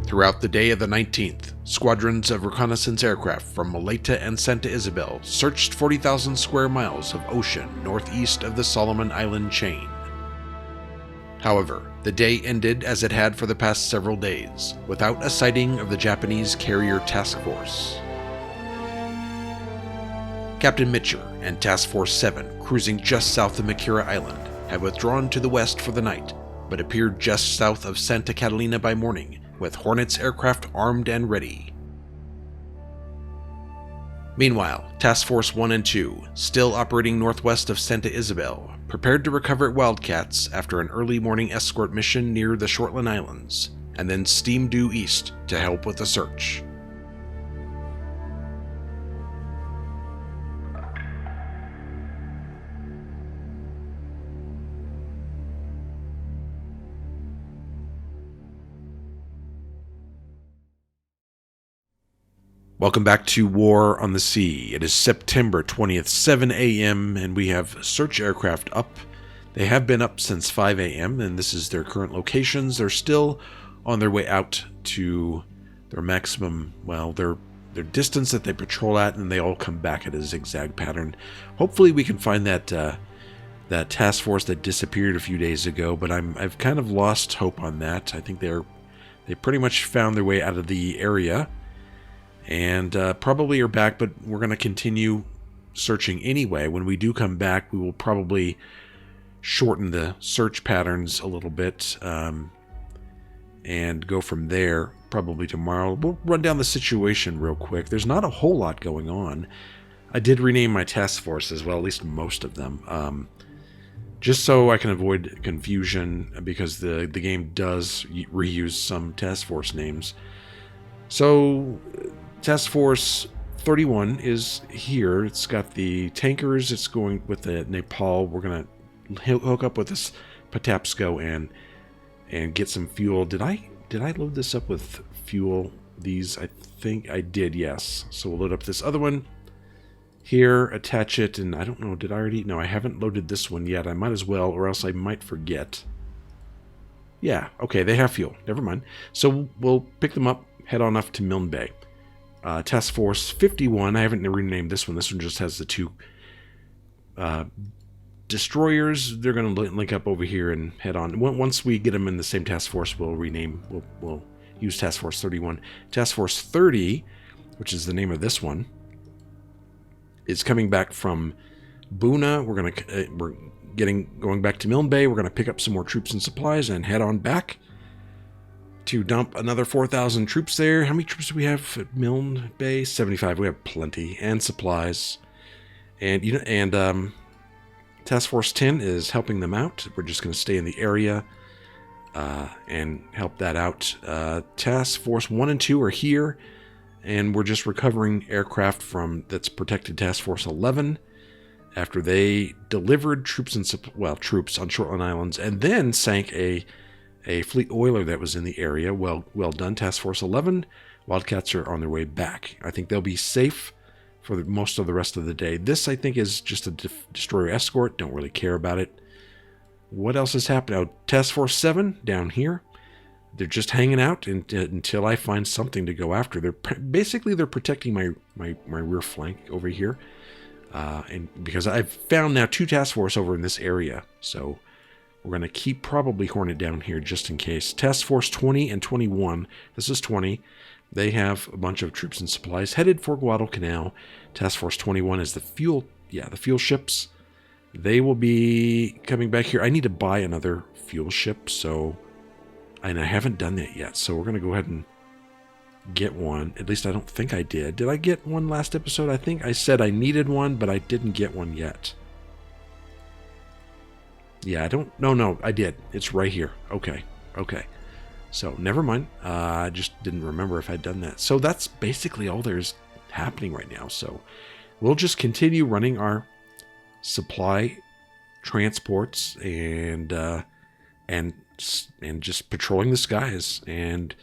Throughout the day of the 19th, squadrons of reconnaissance aircraft from Maleta and Santa Isabel searched 40,000 square miles of ocean northeast of the Soloman Island chain. However, the day ended as it had for the past several days, without a sighting of the Japanese carrier task force. Captain Mitcher and Task Force 7, cruising just south of Makira Island, had withdrawn to the west for the night, but appeared just south of Santa Catalina by morning, with Hornets aircraft armed and ready. Meanwhile, Task Force 1 and 2, still operating northwest of Santa Isabel, prepared to recover Wildcats after an early morning escort mission near the Shortland Islands, and then steam due east to help with the search. Welcome back to War on the Sea. It is September 20th, 7 a.m., and we have search aircraft up. They have been up since 5 a.m., and this is their current locations. They're still on their way out to their maximum, their distance that they patrol at, and they all come back at a zigzag pattern. Hopefully we can find that task force that disappeared a few days ago, but I've kind of lost hope on that. I think they pretty much found their way out of the area. And probably are back, but we're going to continue searching anyway. When we do come back, we will probably shorten the search patterns a little bit and go from there probably tomorrow. We'll run down the situation real quick. There's not a whole lot going on. I did rename my task force as well, at least most of them, just so I can avoid confusion, because the game does reuse some task force names. So Task Force 31 is here. It's got the tankers. It's going with the Nepal. We're going to hook up with this Patapsco and get some fuel. Did I load this up with fuel? These, I think I did, yes. So we'll load up this other one here, attach it, and I don't know, did I already? No, I haven't loaded this one yet. I might as well, or else I might forget. Yeah, okay, they have fuel. Never mind. So we'll pick them up, head on up to Milne Bay. Task Force 51, I haven't renamed this one. This one just has the two destroyers. They're going to link up over here and head on. Once we get them in the same task force, we'll rename. We'll use Task Force 31. Task Force 30, which is the name of this one, is coming back from Buna. We're going back to Milne Bay. We're going to pick up some more troops and supplies and head on back to dump another 4,000 troops there. How many troops do we have at Milne Bay? 75. We have plenty, and supplies. And Task Force 10 is helping them out. We're just going to stay in the area and help that out. Task Force 1 and 2 are here, and we're just recovering aircraft that's protected Task Force 11 after they delivered troops on Shortland Islands, and then sank a fleet oiler that was in the area. Well done, Task Force 11. Wildcats are on their way back. I think they'll be safe for most of the rest of the day. This, I think, is just a destroyer escort. Don't really care about it. What else has happened? Oh, Task Force 7 down here. They're just hanging out until I find something to go after. They're protecting my rear flank over here, and because I've found now 2 task force over in this area, so we're going to keep probably Hornet down here just in case. Task Force 20 and 21. This is 20. They have a bunch of troops and supplies headed for Guadalcanal. Task Force 21 is the fuel ships. They will be coming back here. I need to buy another fuel ship, and I haven't done that yet. So we're going to go ahead and get one. At least I don't think I did. Did I get one last episode? I think I said I needed one, but I didn't get one yet. Yeah, no, I did. It's right here. Okay. So, never mind. I just didn't remember if I'd done that. So, that's basically all there's happening right now. So, we'll just continue running our supply transports and just patrolling the skies. And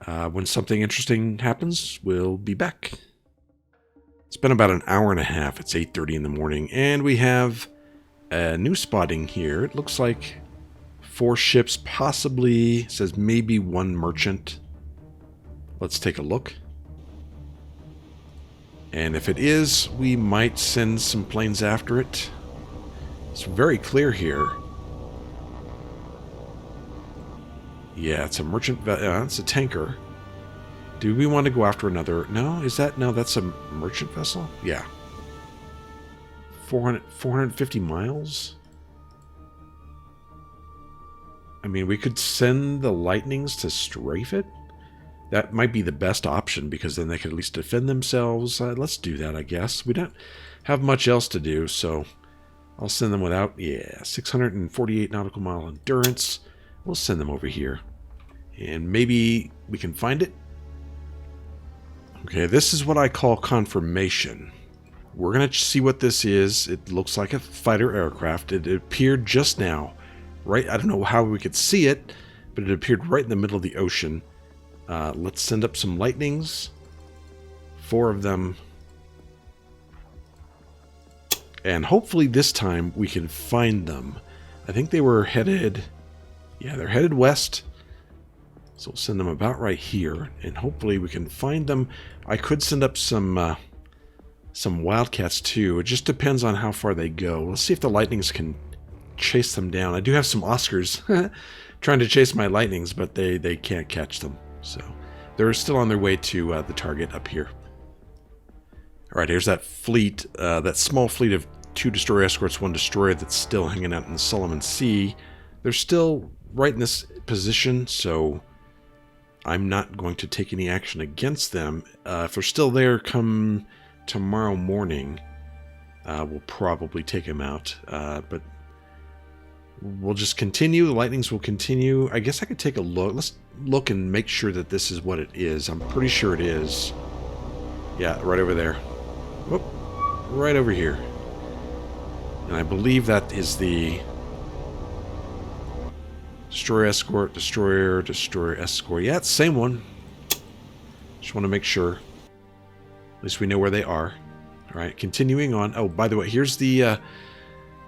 when something interesting happens, we'll be back. It's been about an hour and a half. It's 8:30 in the morning, and we have a new spotting here. It looks like 4 ships, possibly, it says maybe 1 merchant. Let's take a look. And if it is, we might send some planes after it. It's very clear here. Yeah, it's a merchant it's a tanker. Do we want to go after another? No, is that? No, that's a merchant vessel? Yeah. 450 miles? I mean, we could send the Lightnings to strafe it? That might be the best option, because then they could at least defend themselves. Let's do that, I guess. We don't have much else to do, so I'll send them without... Yeah, 648 nautical mile endurance. We'll send them over here. And maybe we can find it. Okay, this is what I call confirmation. We're going to see what this is. It looks like a fighter aircraft. It appeared just now. Right, I don't know how we could see it, but it appeared right in the middle of the ocean. Let's send up some Lightnings. 4 of them. And hopefully this time we can find them. I think they were headed... Yeah, they're headed west. So we'll send them about right here. And hopefully we can find them. I could send up some Wildcats too. It just depends on how far they go. Let's see if the Lightnings can chase them down. I do have some Oscars trying to chase my Lightnings, but they can't catch them. So they're still on their way to the target up here. All right, here's that fleet, that small fleet of 2 destroyer escorts, 1 destroyer that's still hanging out in the Solomon Sea. They're still right in this position, so I'm not going to take any action against them. If they're still there come tomorrow morning, we'll probably take them out. But we'll just continue. The Lightnings will continue. I guess I could take a look. Let's look and make sure that this is what it is. I'm pretty sure it is. Yeah, right over there. Whoop, right over here. And I believe that is the destroyer escort, destroyer escort. Yeah, it's the same one. Just want to make sure. At least we know where they are. All right, continuing on. Oh, by the way, here's the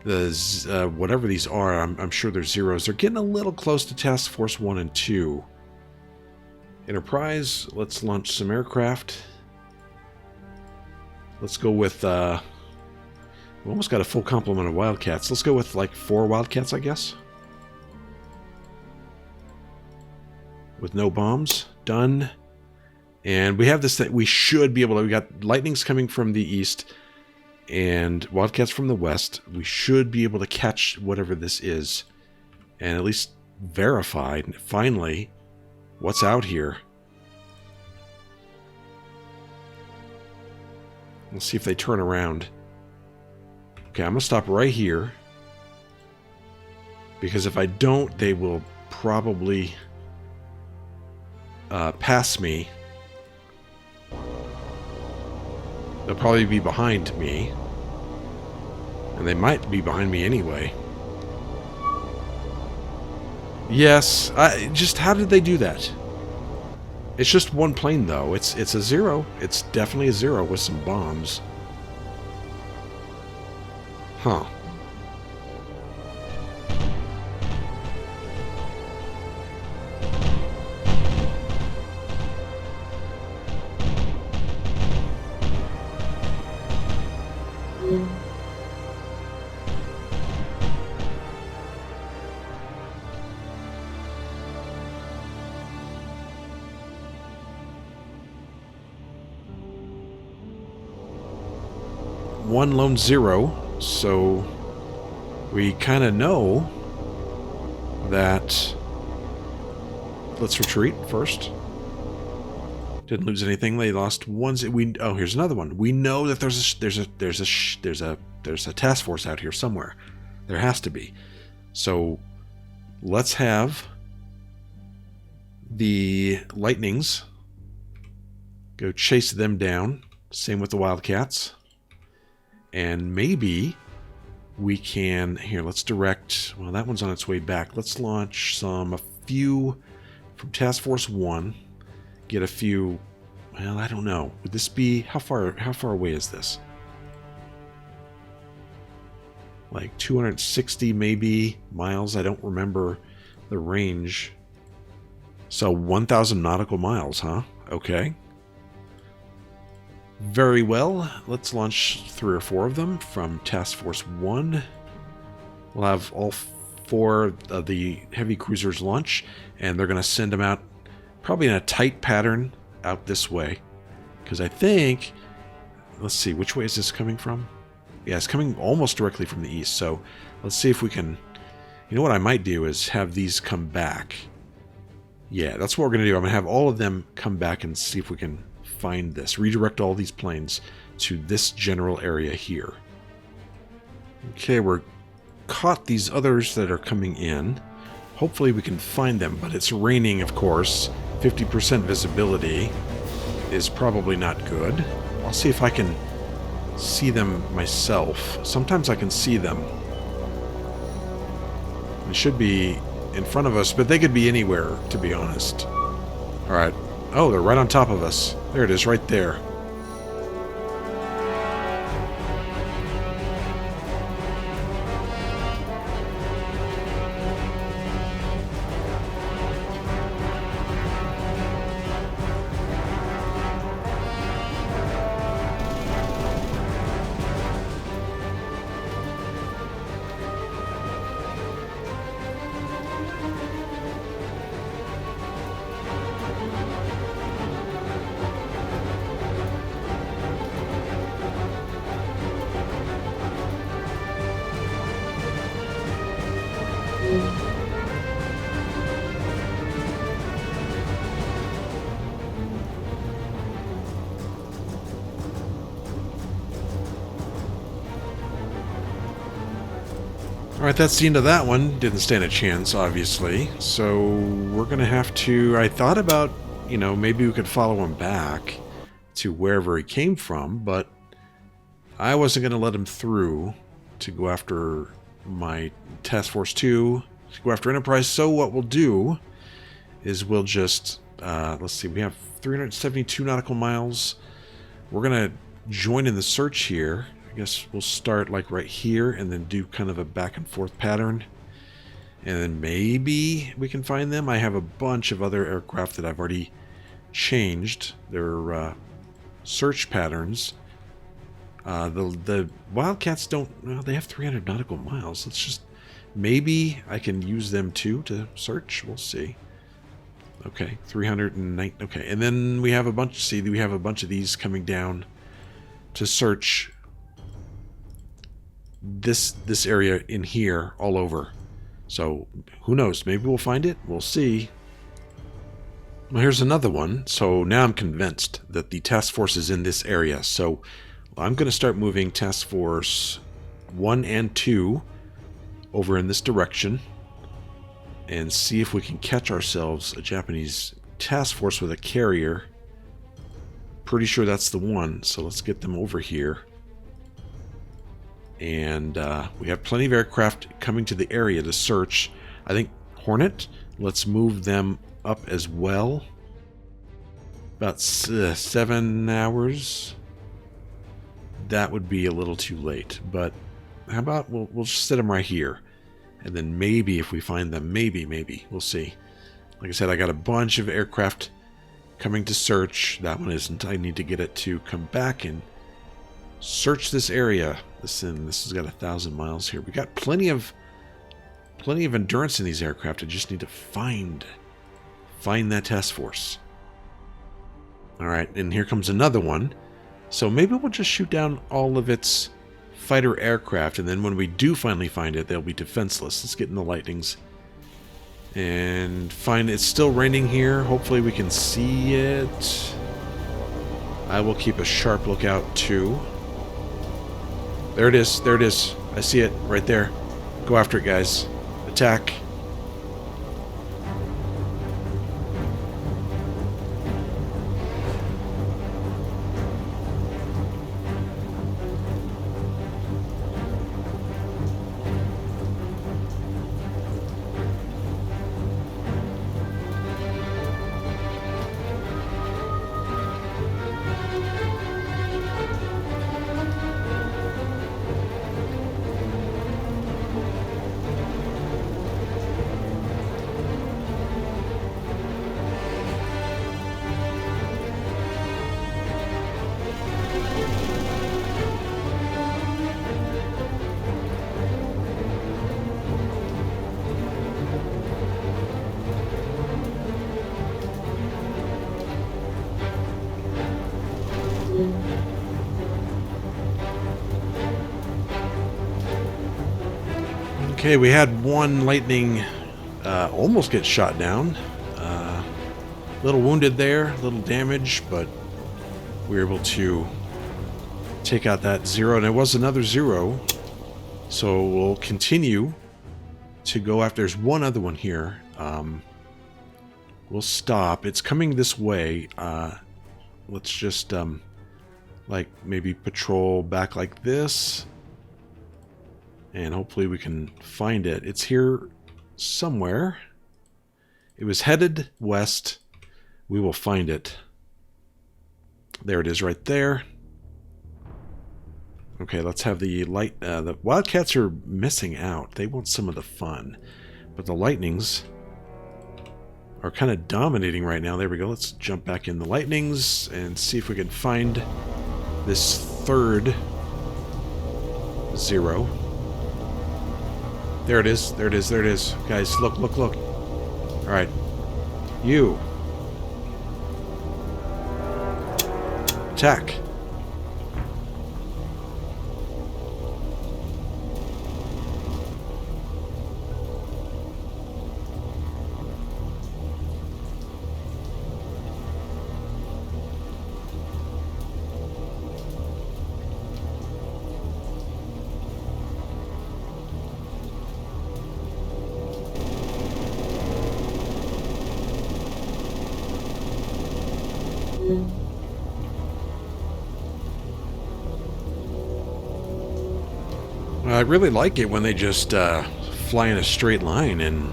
whatever these are. I'm sure they're zeros. They're getting a little close to Task Force 1 and 2. Enterprise, let's launch some aircraft. Let's go with, we almost got a full complement of Wildcats. Let's go with like 4 Wildcats, I guess. With no bombs. Done. And we have this thing. We should be able to, we got Lightnings coming from the east and Wildcats from the west. We should be able to catch whatever this is and at least verify, finally, what's out here. Let's see if they turn around. Okay, I'm going to stop right here. Because if I don't, they will probably pass me. They'll probably be behind me. And they might be behind me anyway. Yes, just how did they do that? It's just one plane, though. It's a zero. It's definitely a zero with some bombs. Huh. One lone zero, so we kind of know that. Let's retreat first. Didn't lose anything. They lost one. Oh, here's another one. We know that there's a task force out here somewhere. There has to be. So let's have the Lightnings go chase them down. Same with the Wildcats. And maybe we can... Here, let's direct... Well, that one's on its way back. Let's launch a few from Task Force 1. Get a few... Well, I don't know. Would this be... How far away is this? Like 260 maybe miles. I don't remember the range. So 1,000 nautical miles, huh? Okay. Very well. Let's launch 3 or 4 of them from Task Force 1. We'll have all 4 of the heavy cruisers launch, and they're going to send them out probably in a tight pattern out this way. Because I think... Let's see, which way is this coming from? Yeah, it's coming almost directly from the east, so let's see if we can... You know what I might do is have these come back. Yeah, that's what we're going to do. I'm going to have all of them come back and see if we can find this. Redirect all these planes to this general area here. Okay, we're caught these others that are coming in. Hopefully we can find them, but it's raining, of course. 50% visibility is probably not good. I'll see if I can see them myself. Sometimes I can see them. They should be in front of us, but they could be anywhere, to be honest. Alright. Oh, they're right on top of us. There it is, right there. Alright, that's the end of that one. Didn't stand a chance, obviously. So, we're going to have to... I thought about, you know, maybe we could follow him back to wherever he came from, but I wasn't going to let him through to go after my Task Force 2, to go after Enterprise. So what we'll do is we'll just... let's see, we have 372 nautical miles. We're going to join in the search here. I guess we'll start like right here and then do kind of a back and forth pattern. And then maybe we can find them. I have a bunch of other aircraft that I've already changed their search patterns. The Wildcats don't... Well, they have 300 nautical miles. Let's just... Maybe I can use them too to search. We'll see. Okay, 309... Okay, and then we have a bunch... See, we have a bunch of these coming down to search... this area in here all over. So who knows, maybe we'll find it. We'll see. Well, here's another one. So now I'm convinced that the task force is in this area. So I'm going to start moving Task Force 1 and 2 over in this direction and see if we can catch ourselves a Japanese task force with a carrier. Pretty sure that's the one, so let's get them over here. And we have plenty of aircraft coming to the area to search. I think Hornet, let's move them up as well. About 7 hours. That would be a little too late, but how about we'll just set them right here. And then maybe if we find them, maybe, we'll see. Like I said, I got a bunch of aircraft coming to search. That one isn't. I need to get it to come back and search this area. This has got 1,000 miles here. We got plenty of endurance in these aircraft. I just need to find that task force. All right, and here comes another one. So maybe we'll just shoot down all of its fighter aircraft, and then when we do finally find it, they'll be defenseless. Let's get in the lightnings and find it's still raining here. Hopefully we can see it. I will keep a sharp lookout too. There it is. There it is. I see it right there. Go after it, guys. Attack. Okay, we had one lightning almost get shot down. Little wounded there, little damage, but we were able to take out that 0, and it was another 0. So we'll continue to go after. There's one other one here. We'll stop. It's coming this way. Let's just like maybe patrol back like this, and hopefully we can find it. It's here somewhere. It was headed west. We will find it. There it is right there. Okay, let's have the light. The Wildcats are missing out. They want some of the fun. But the Lightnings are kind of dominating right now. There we go. Let's jump back in the Lightnings and see if we can find this third 0. There it is. There it is. There it is. Guys, look, look, look. All right. You. Attack. I really like it when they just fly in a straight line and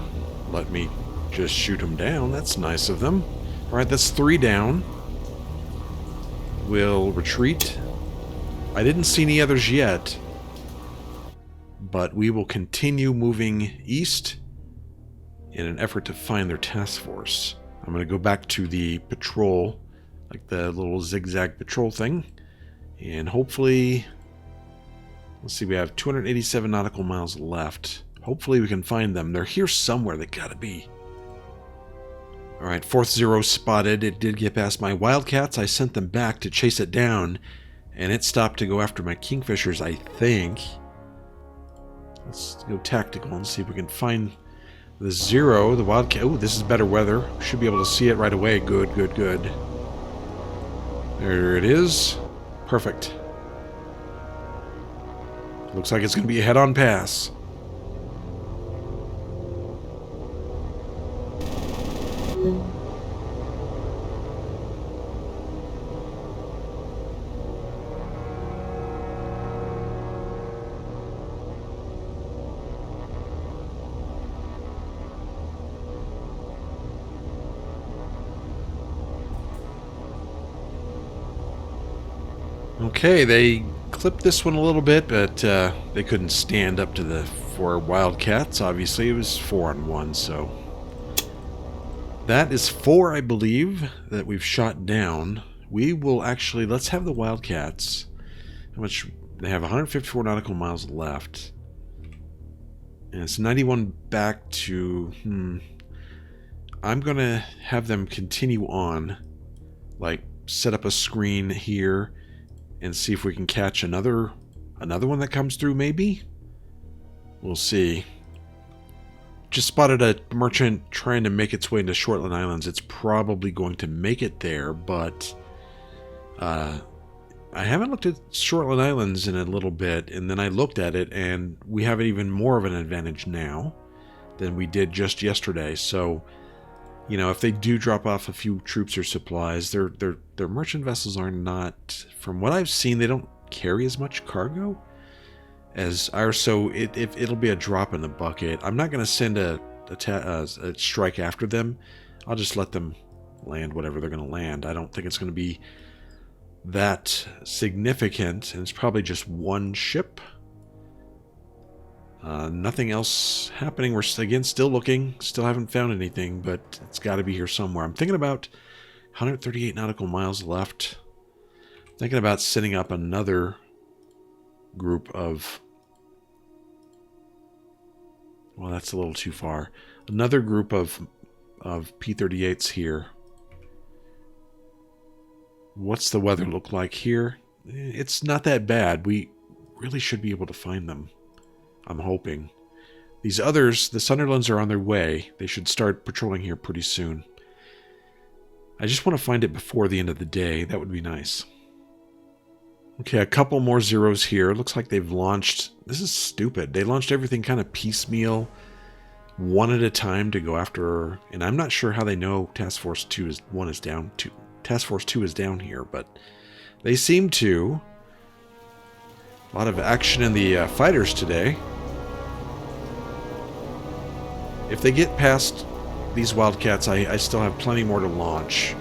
let me just shoot them down. That's nice of them. Alright, that's 3 down. We'll retreat. I didn't see any others yet, but we will continue moving east in an effort to find their task force. I'm going to go back to the patrol, like the little zigzag patrol thing, and hopefully... Let's see, we have 287 nautical miles left. Hopefully we can find them. They're here somewhere. They gotta be. Alright, 4th 0 spotted. It did get past my Wildcats. I sent them back to chase it down, and it stopped to go after my Kingfishers, I think. Let's go tactical and see if we can find the 0, the Wildcat. Oh, this is better weather. Should be able to see it right away. Good, good, good. There it is. Perfect. Looks like it's going to be a head-on pass. Okay, they clipped this one a little bit, but they couldn't stand up to the 4 Wildcats. Obviously, it was 4-on-1, so that is 4, I believe, that we've shot down. We will actually, let's have the Wildcats. How much? They have 154 nautical miles left, and it's 91 back to. I'm gonna have them continue on, like set up a screen here. And see if we can catch another one that comes through, maybe? We'll see. Just spotted a merchant trying to make its way into Shortland Islands. It's probably going to make it there, but I haven't looked at Shortland Islands in a little bit, and then I looked at it, and we have even more of an advantage now than we did just yesterday. So, you know, if they do drop off a few troops or supplies, their merchant vessels are not, from what I've seen, they don't carry as much cargo as ours. So it'll be a drop in the bucket. I'm not going to send a strike after them. I'll just let them land whatever they're going to land. I don't think it's going to be that significant, and it's probably just one ship. Nothing else happening. We're again still looking, still haven't found anything, but it's got to be here somewhere. I'm thinking about 138 nautical miles left. Thinking about setting up another group of, well, that's a little too far. Another group of P-38s here. What's the weather look like here? It's not that bad. We really should be able to find them. I'm hoping. These others, the Sunderlands, are on their way. They should start patrolling here pretty soon. I just want to find it before the end of the day. That would be nice. Okay, a couple more zeros here. Looks like they've launched... This is stupid. They launched everything kind of piecemeal, one at a time to go after... And I'm not sure how they know Task Force 2 is... One is down. Task Force 2 is down here, but they seem to. A lot of action in the fighters today. If they get past these Wildcats, I still have plenty more to launch.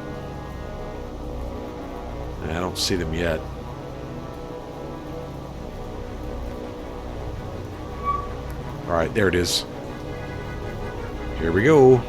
I don't see them yet. Alright, there it is. Here we go.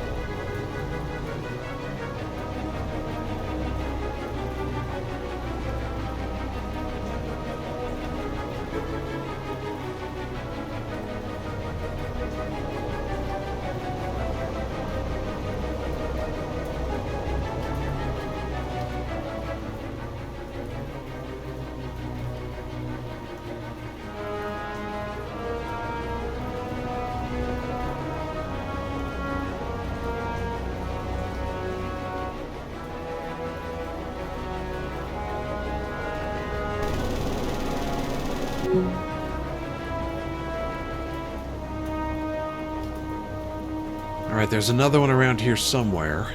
Alright, there's another one around here somewhere,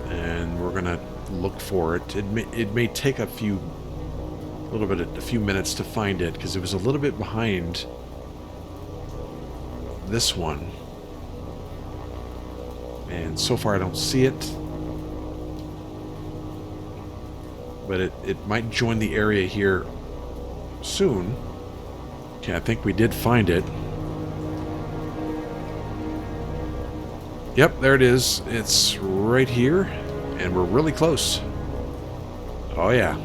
and we're gonna look for it. It may take a few minutes to find it, because it was a little bit behind this one. And so far I don't see it. But it might join the area here soon. Okay, I think we did find it. Yep, there it is. It's right here, and we're really close. Oh yeah.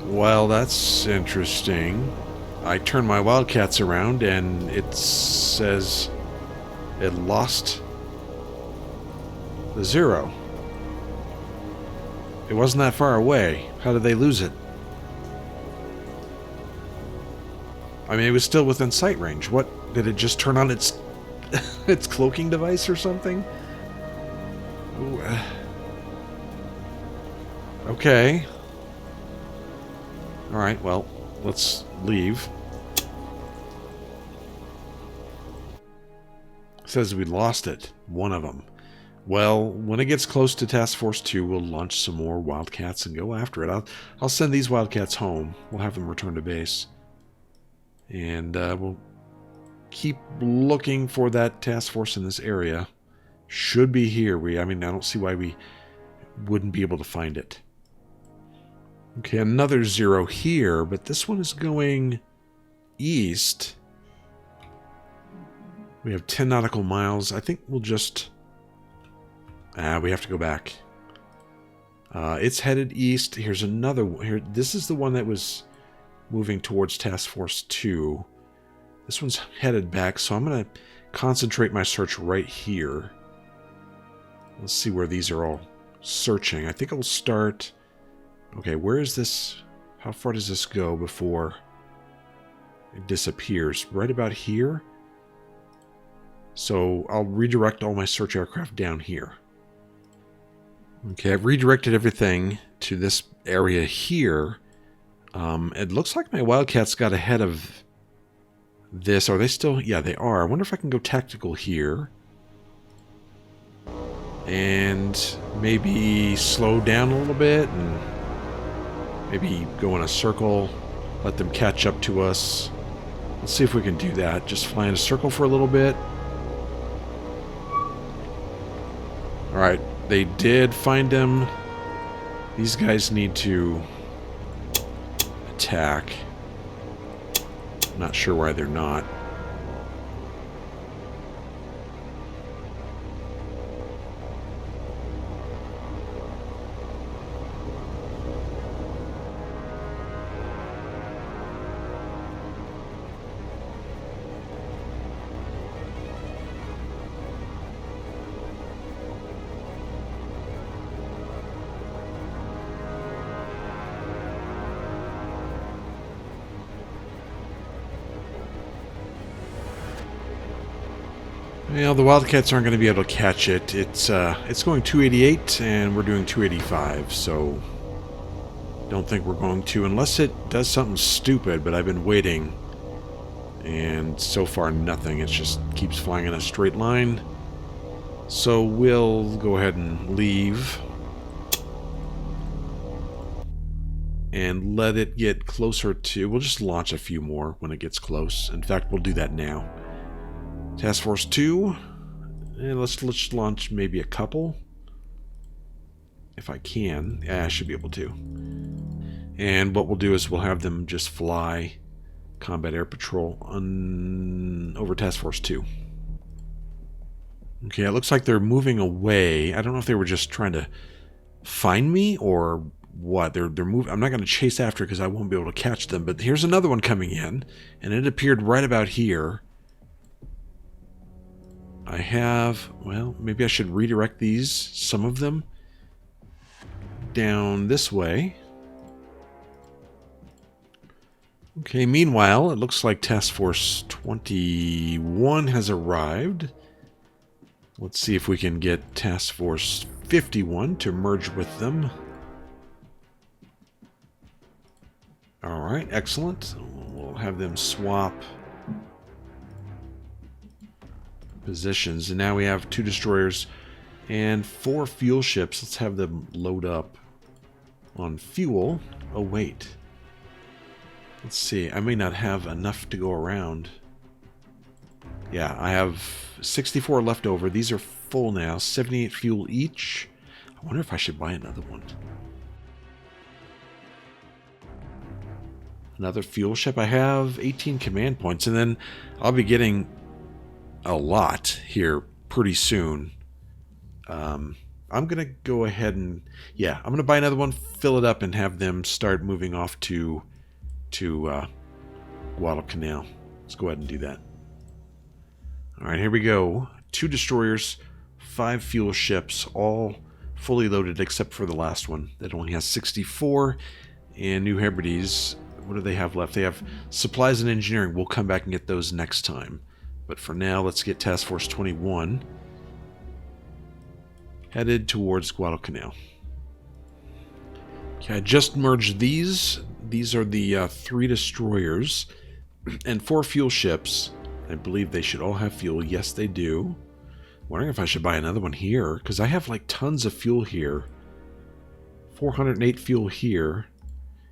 Well, that's interesting. I turned my Wildcats around, and it says it lost the zero. It wasn't that far away. How did they lose it? I mean, it was still within sight range. What? Did it just turn on its its cloaking device or something? Ooh, okay. Alright, well, let's leave. It says we lost it. One of them. Well, when it gets close to Task Force 2, we'll launch some more Wildcats and go after it. I'll send these Wildcats home. We'll have them return to base. And we'll keep looking for that task force in this area. Should be here. I mean, I don't see why we wouldn't be able to find it. Okay, another zero here, but this one is going east. We have 10 nautical miles. I think we'll just... we have to go back. It's headed east. Here's another one. Here, this is the one that was moving towards Task Force 2. This one's headed back, so I'm going to concentrate my search right here. Let's see where these are all searching. I think I'll start... Okay, where is this? How far does this go before it disappears? Right about here? So I'll redirect all my search aircraft down here. Okay, I've redirected everything to this area here. It looks like my Wildcats got ahead of this. Are they still? Yeah, they are. I wonder if I can go tactical here. And maybe slow down a little bit and maybe go in a circle, let them catch up to us. Let's see if we can do that. Just fly in a circle for a little bit. Alright, they did find them. These guys need to attack. I'm not sure why they're not. Well, the Wildcats aren't going to be able to catch it. It's going 288, and we're doing 285, so don't think we're going to, unless it does something stupid, but I've been waiting, and so far nothing. It just keeps flying in a straight line. So we'll go ahead and leave and let it get closer to... We'll just launch a few more when it gets close. In fact, we'll do that now. Task Force 2. And let's launch maybe a couple. If I can. Yeah, I should be able to. And what we'll do is we'll have them just fly Combat Air Patrol over Task Force 2. Okay, it looks like they're moving away. I don't know if they were just trying to find me or what. They're moving. I'm not going to chase after because I won't be able to catch them. But here's another one coming in, and it appeared right about here. I have, well, maybe I should redirect these, some of them, down this way. Okay, meanwhile, it looks like Task Force 21 has arrived. Let's see if we can get Task Force 51 to merge with them. Alright, excellent. We'll have them swap positions. And now we have 2 destroyers and 4 fuel ships. Let's have them load up on fuel. Oh, wait. Let's see. I may not have enough to go around. Yeah, I have 64 left over. These are full now. 78 fuel each. I wonder if I should buy another one. Another fuel ship. I have 18 command points, and then I'll be getting a lot here pretty soon. I'm going to go ahead and... Yeah, I'm going to buy another one, fill it up, and have them start moving off to Guadalcanal. Let's go ahead and do that. Alright, here we go. 2 destroyers, 5 fuel ships, all fully loaded except for the last one that only has 64. And New Hebrides, what do they have left? They have supplies and engineering. We'll come back and get those next time. But for now, let's get Task Force 21 headed towards Guadalcanal. Okay, I just merged these. These are the 3 destroyers and 4 fuel ships. I believe they should all have fuel. Yes, they do. Wondering if I should buy another one here, because I have like tons of fuel here. 408 fuel here.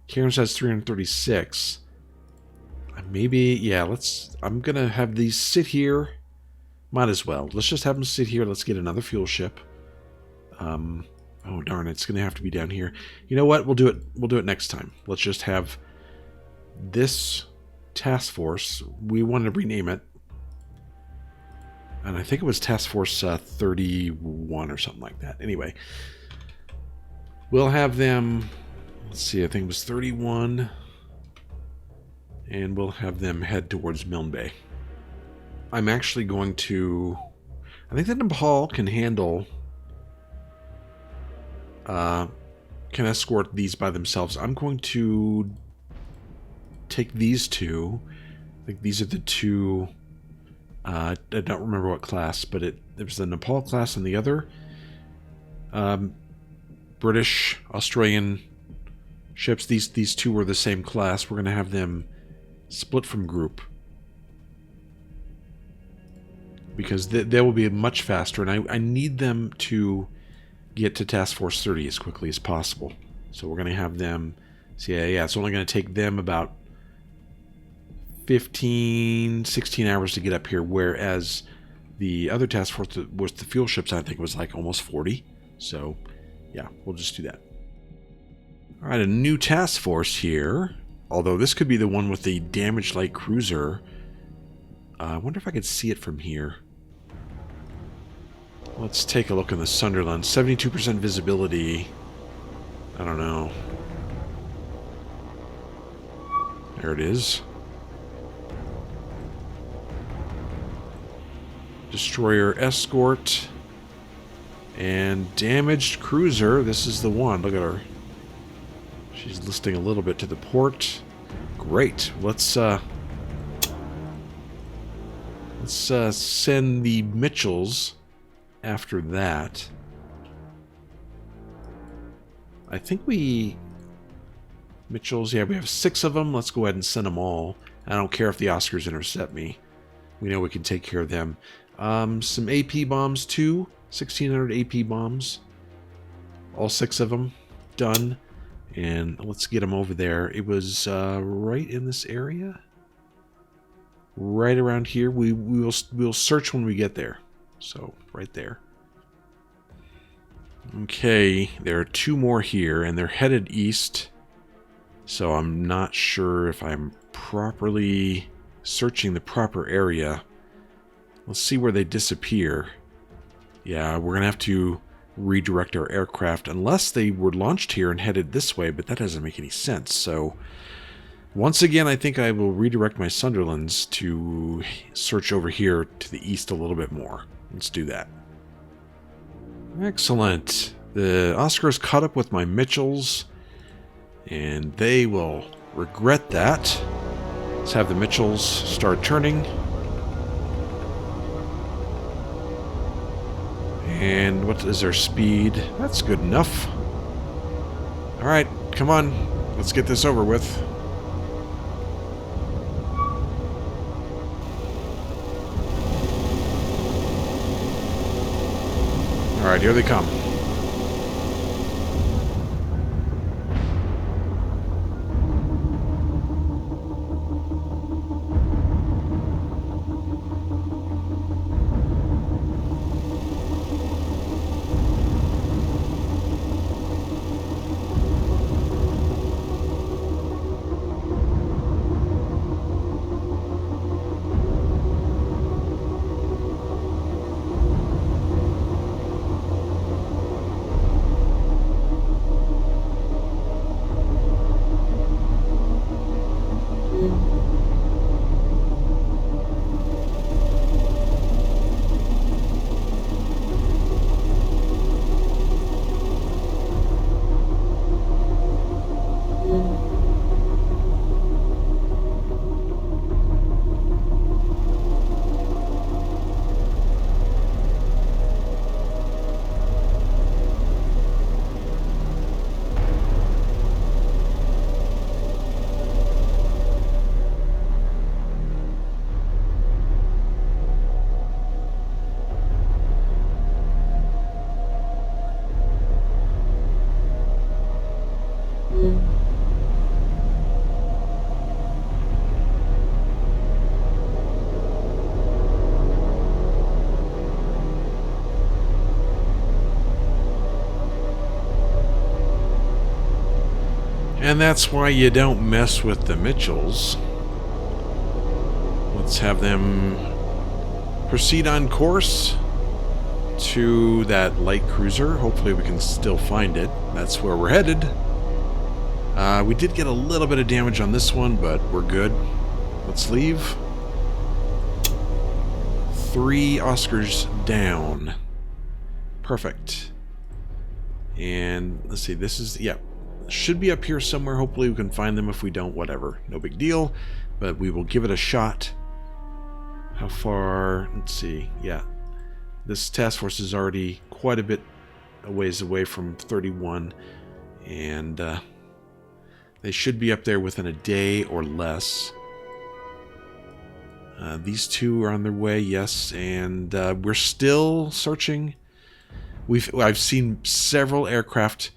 Cairns has 336. Maybe, yeah, I'm going to have these sit here. Might as well. Let's just have them sit here. Let's get another fuel ship. Oh, darn, it's going to have to be down here. You know what? We'll do it next time. Let's just have this task force. We wanted to rename it. And I think it was Task Force 31 or something like that. Anyway, we'll have them, let's see, I think it was 31. And we'll have them head towards Milne Bay. I'm actually going to... I think that Nepal can handle... can escort these by themselves. I'm going to take these 2. I think these are the 2... I don't remember what class, but there was the Nepal class and the other. British, Australian ships. These 2 were the same class. We're going to have them split from group, because they will be much faster, and I need them to get to Task Force 30 as quickly as possible. So we're going to have them... See, yeah, it's only going to take them about 15, 16 hours to get up here, whereas the other task force was the fuel ships, I think it was like almost 40. So, yeah, we'll just do that. All right, a new task force here. Although this could be the one with the damaged light cruiser. I wonder if I could see it from here. Let's take a look in the Sunderland. 72% visibility. I don't know. There it is. Destroyer escort. And damaged cruiser. This is the one. Look at her. She's listing a little bit to the port. Great. Let's Let's send the Mitchells after that. I think we... Mitchells, yeah, we have 6 of them. Let's go ahead and send them all. I don't care if the Oscars intercept me. We know we can take care of them. Some AP bombs too. 1,600 AP bombs. All 6 of them. Done. And let's get them over there. It was right in this area. Right around here. We'll search when we get there. So, right there. Okay, there are 2 more here, and they're headed east. So I'm not sure if I'm properly searching the proper area. Let's see where they disappear. Yeah, we're going to have to redirect our aircraft, unless they were launched here and headed this way, but that doesn't make any sense. So, once again, I think I will redirect my Sunderlands to search over here to the east a little bit more. Let's do that. Excellent. The Oscars caught up with my Mitchells, and they will regret that. Let's have the Mitchells start turning. And what is their speed? That's good enough. Alright, come on. Let's get this over with. Alright, here they come. And that's why you don't mess with the Mitchells. Let's have them proceed on course to that light cruiser. Hopefully we can still find it. That's where we're headed. We did get a little bit of damage on this one, but we're good. Let's leave. 3 Oscars down. Perfect. And let's see, this is, yeah, should be up here somewhere. Hopefully we can find them. If we don't, whatever. No big deal. But we will give it a shot. How far? Let's see. Yeah. This task force is already quite a bit a ways away from 31. And they should be up there within a day or less. These 2 are on their way, yes. And we're still searching. I've seen several aircraft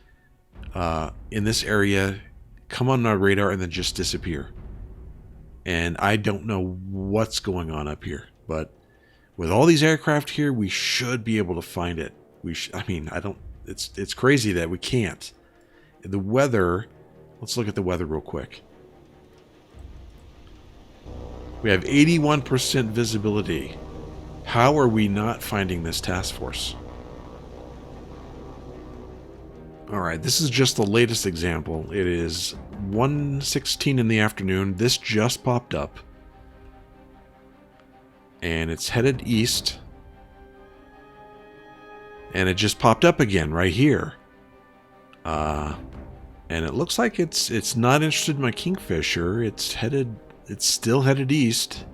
in this area come on our radar and then just disappear. And I don't know what's going on up here, but with all these aircraft here, we should be able to find it. I mean, it's crazy that we can't. The weather, let's look at the weather real quick. We have 81% visibility. How are we not finding this task force? Alright, this is just the latest example. It is 1:16 in the afternoon. This just popped up. And it's headed east. And it just popped up again right here. And it looks like it's not interested in my Kingfisher. It's still headed east.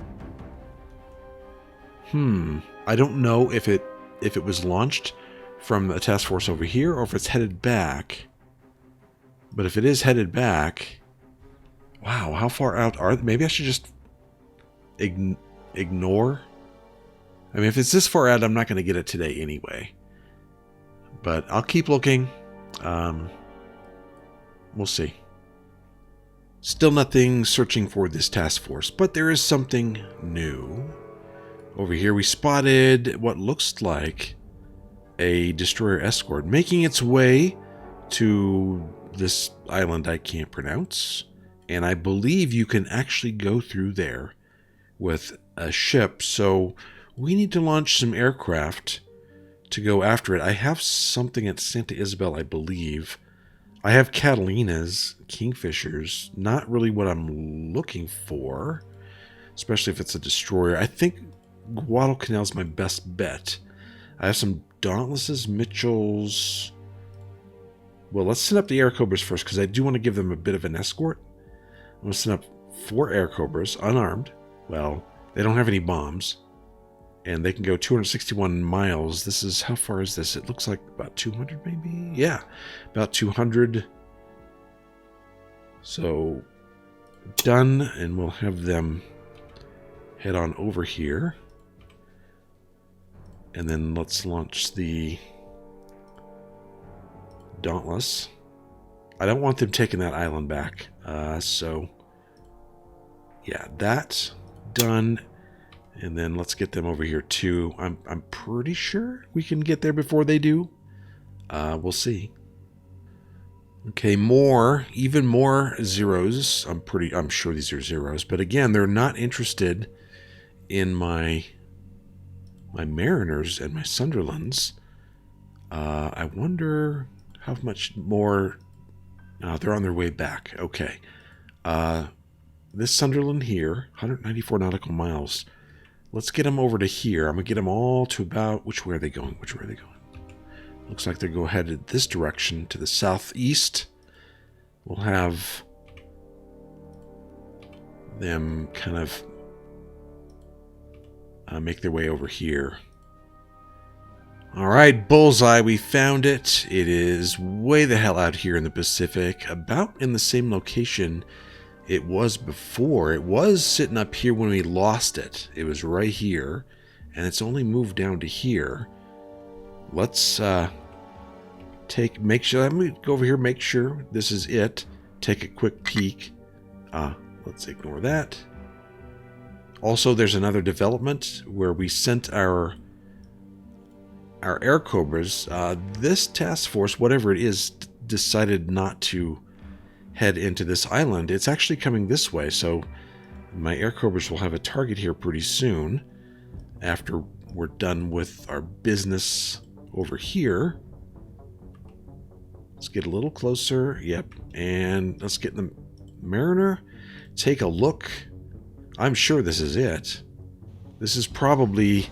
I don't know if it was launched from a task force over here or if it's headed back. But if it is headed back, wow, how far out are they? Maybe I should just ignore. I mean, if it's this far out, I'm not going to get it today anyway. But I'll keep looking. We'll see. Still nothing searching for this task force, but there is something new. Over here we spotted what looks like a destroyer escort making its way to this island I can't pronounce. And I believe you can actually go through there with a ship. So we need to launch some aircraft to go after it. I have something at Santa Isabel, I believe. I have Catalinas, Kingfishers. Not really what I'm looking for, especially if it's a destroyer. I think Guadalcanal is my best bet. I have some Dauntlesses, Mitchells. Well, let's send up the Air Cobras first, because I do want to give them a bit of an escort. I'm going to send up 4 Air Cobras, unarmed. Well, they don't have any bombs. And they can go 261 miles. This is, how far is this? It looks like about 200 maybe? Yeah, about 200. So, done. And we'll have them head on over here. And then let's launch the Dauntless. I don't want them taking that island back. So, yeah, that's done. And then let's get them over here too. I'm pretty sure we can get there before they do. We'll see. Okay, even more zeros. I'm sure these are zeros, but again, they're not interested in my Mariners and my Sunderlands. I wonder how much more. They're on their way back. Okay. This Sunderland here, 194 nautical miles. Let's get them over to here. I'm going to get them all to about... Which way are they going? Looks like they're headed this direction to the southeast. We'll have them kind of make their way over here. All right, Bullseye, we found it. It is way the hell out here in the Pacific, about in the same location it was before. It was sitting up here when we lost it. It was right here, and it's only moved down to here. Let's make sure. Let me go over here, make sure this is it. Take a quick peek. Let's ignore that. Also, there's another development where we sent our Air Cobras. This task force, whatever it is, decided not to head into this island. It's actually coming this way, so my Air Cobras will have a target here pretty soon after we're done with our business over here. Let's get a little closer. Yep, and let's get the Mariner. Take a look. I'm sure this is it. This is probably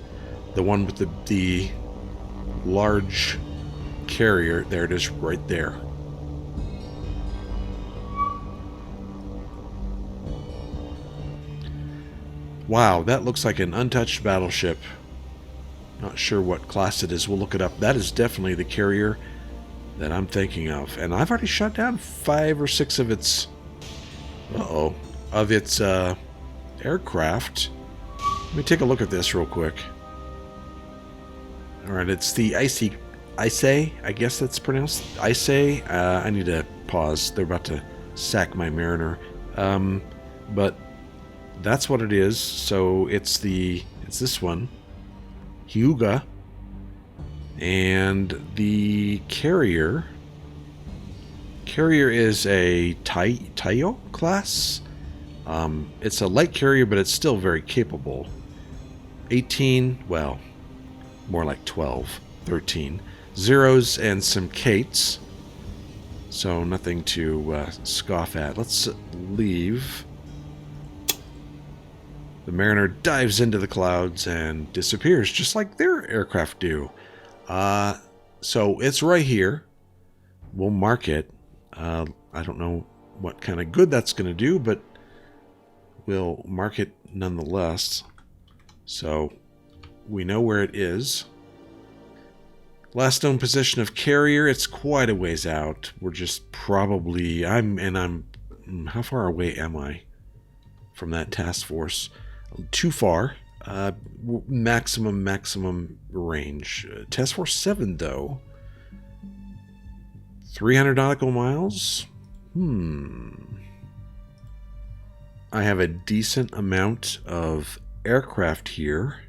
the one with the large carrier. There it is right there. Wow, that looks like an untouched battleship. Not sure what class it is. We'll look it up. That is definitely the carrier that I'm thinking of. And I've already shot down 5 or 6 of its... of its aircraft. Let me take a look at this real quick. Alright, it's the Icy... I guess that's pronounced. Icy. I need to pause. They're about to sack my Mariner. But... that's what it is. So it's this one, Hyuga, and the carrier is a Taiyo class. It's a light carrier, but it's still very capable. 18, well, more like 12, 13 zeros and some Kates. So nothing to scoff at. Let's leave. The Mariner dives into the clouds and disappears, just like their aircraft do. So it's right here. We'll mark it. I don't know what kind of good that's going to do, but we'll mark it nonetheless. So we know where it is. Last known position of carrier, it's quite a ways out. We're just probably, how far away am I from that task force? Too far. Maximum range. Task Force 7, though. 300 nautical miles? I have a decent amount of aircraft here.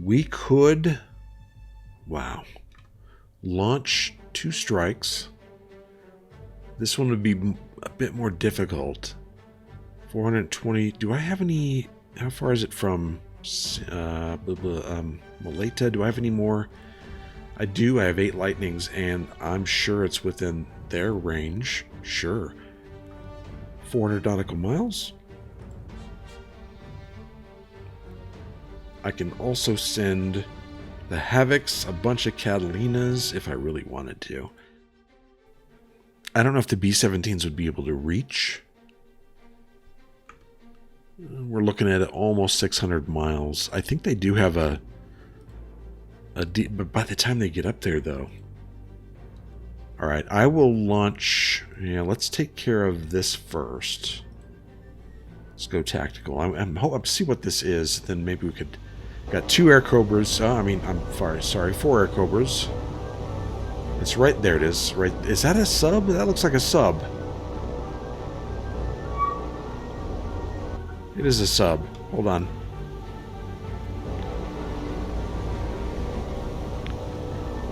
We could, wow, launch 2 strikes. This one would be a bit more difficult. 420. Do I have any? How far is it from Maleta? Do I have any more? I do. I have 8 lightnings, and I'm sure it's within their range. Sure. 400 nautical miles. I can also send the Havocs, a bunch of Catalinas, if I really wanted to. I don't know if the B-17s would be able to reach. We're looking at almost 600 miles. I think they do have but by the time they get up there, though. All right, I will launch. Yeah, let's take care of this first. Let's go tactical. I'm see what this is. Then maybe we could. Got 2 Air Cobras. I'm sorry, 4 Air Cobras. It's right there. It is right. Is that a sub? That looks like a sub. It is a sub. Hold on.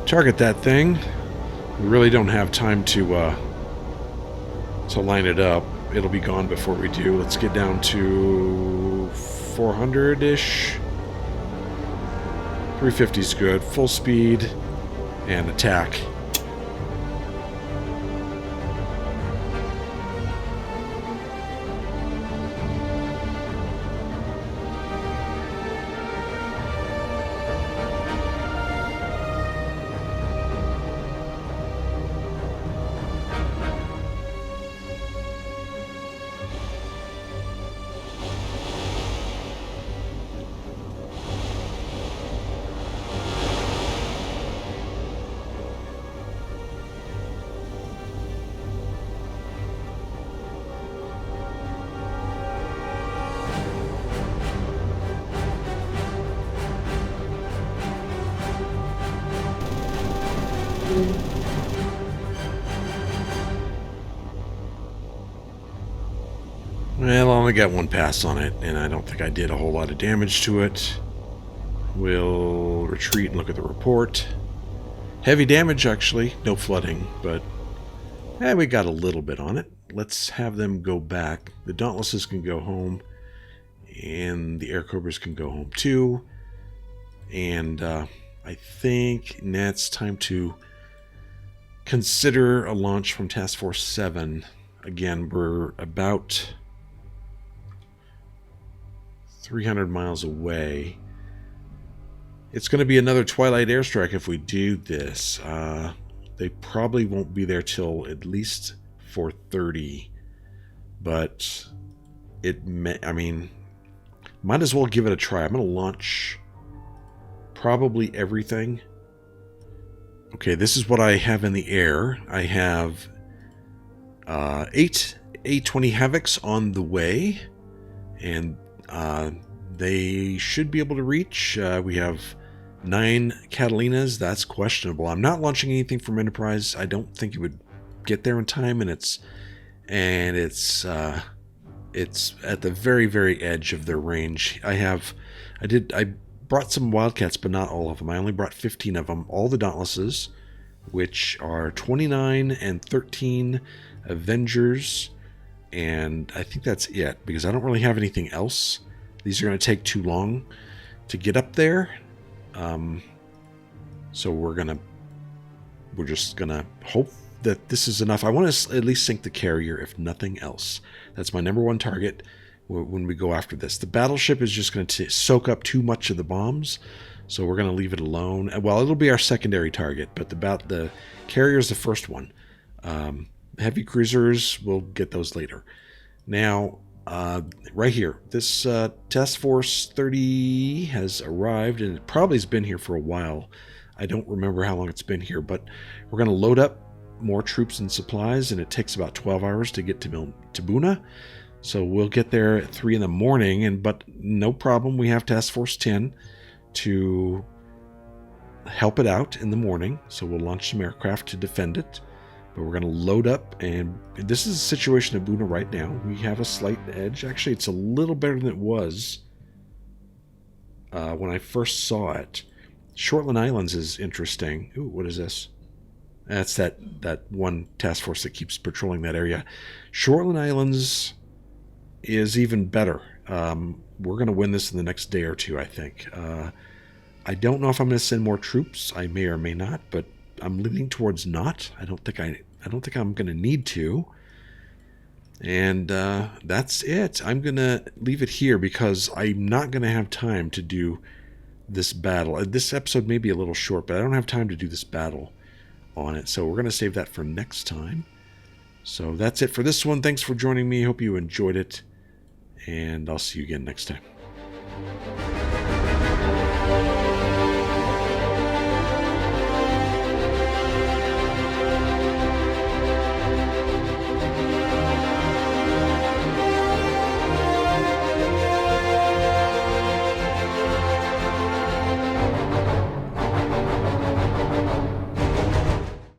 Target that thing. We really don't have time to line it up. It'll be gone before we do. Let's get down to 400-ish. 350 is good. Full speed and attack. Well, I only got 1 pass on it, and I don't think I did a whole lot of damage to it. We'll retreat and look at the report. Heavy damage, actually. No flooding, but we got a little bit on it. Let's have them go back. The Dauntlesses can go home, and the Air Cobras can go home too. And I think now it's time to consider a launch from Task Force 7. Again, we're about 300 miles away. It's going to be another Twilight airstrike if we do this. They probably won't be there till at least 4:30, but it may, might as well give it a try. I'm going to launch probably everything. Okay, this is what I have in the air. I have 8 A-20 Havocs on the way, and they should be able to reach. We have 9 Catalinas. That's questionable. I'm not launching anything from Enterprise. I don't think it would get there in time, and it's at the very, very edge of their range. I brought some Wildcats, but not all of them. I only brought 15 of them. All the Dauntlesses, which are 29 and 13 Avengers, and I think that's it, because I don't really have anything else. These are going to take too long to get up there, so we're just gonna hope that this is enough. I want to at least sink the carrier, if nothing else. That's my number 1 target when we go after this. The battleship is just going to soak up too much of the bombs, so we're going to leave it alone. Well, it'll be our secondary target, but the carrier is the first one. Heavy cruisers, we'll get those later. Now, Right here. This Task Force 30 has arrived, and it probably has been here for a while. I don't remember how long it's been here, but we're going to load up more troops and supplies, and it takes about 12 hours to get to Buna. So we'll get there at 3 in the morning, but no problem. We have Task Force 10 to help it out in the morning. So we'll launch some aircraft to defend it. But we're going to load up, and this is the situation at Buna right now. We have a slight edge. Actually, it's a little better than it was when I first saw it. Soloman Islands is interesting. Ooh, what is this? That's that one task force that keeps patrolling that area. Soloman Islands is even better. We're going to win this in the next day or two, I think. I don't know if I'm going to send more troops. I may or may not, but I'm leaning towards not. I don't think I'm going to need to. And that's it. I'm going to leave it here because I'm not going to have time to do this battle. This episode may be a little short, but I don't have time to do this battle on it. So we're going to save that for next time. So that's it for this one. Thanks for joining me. Hope you enjoyed it. And I'll see you again next time.